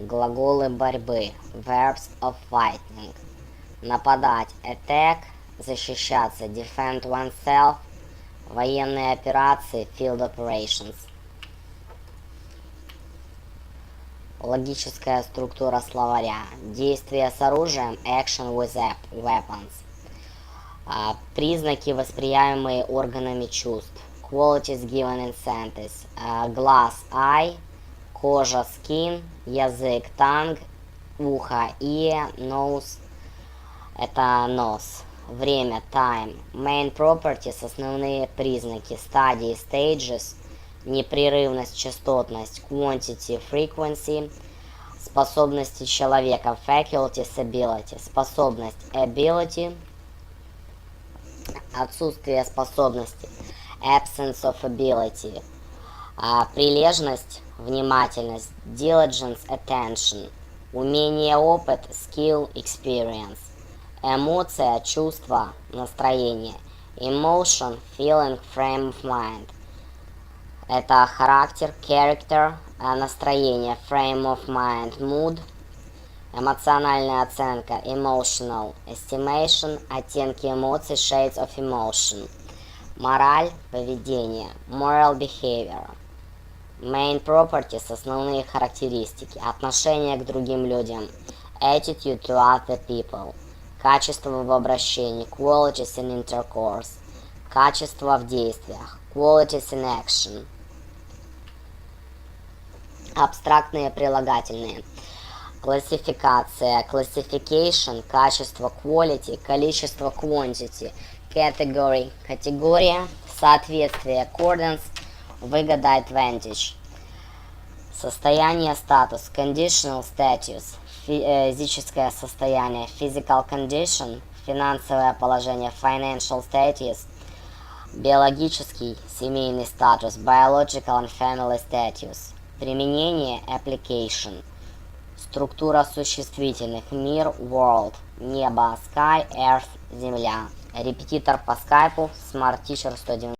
глаголы борьбы, verbs of fighting. Нападать, attack, защищаться, defend oneself, военные операции, field operations. Логическая структура словаря. Действие с оружием, action with weapons. Признаки, воспринимаемые органами чувств, qualities given in sentence. Глаз, eye, кожа, skin, язык, tongue, ухо, ear, nose, это нос. Время, time. Main properties, основные признаки, стадии, stages, непрерывность, частотность, quantity, frequency, способности человека, faculties, ability, способность, ability, отсутствие способности, absence of ability, прилежность, внимательность, diligence, attention, умение, опыт, skill, experience, эмоция, чувство, настроение, emotion, feeling, frame of mind, это характер, character, настроение, frame of mind, mood, эмоциональная оценка, emotional, estimation, оттенки эмоций, shades of emotion, мораль, поведение, moral behavior, main properties, основные характеристики, отношение к другим людям, attitude to other people, качество в обращении, qualities in intercourse, качество в действиях, qualities in action, абстрактные прилагательные, классификация, classification, качество, quality, количество, quantity, category, категория, соответствие, accordance, выгода, advantage, состояние, статус, conditional status, физическое состояние, physical condition, финансовое положение, financial status, биологический, семейный статус, biological and family status, применение, application, структура существительных, мир, world, небо, sky, earth, земля, репетитор по скайпу, Smart Teacher 190.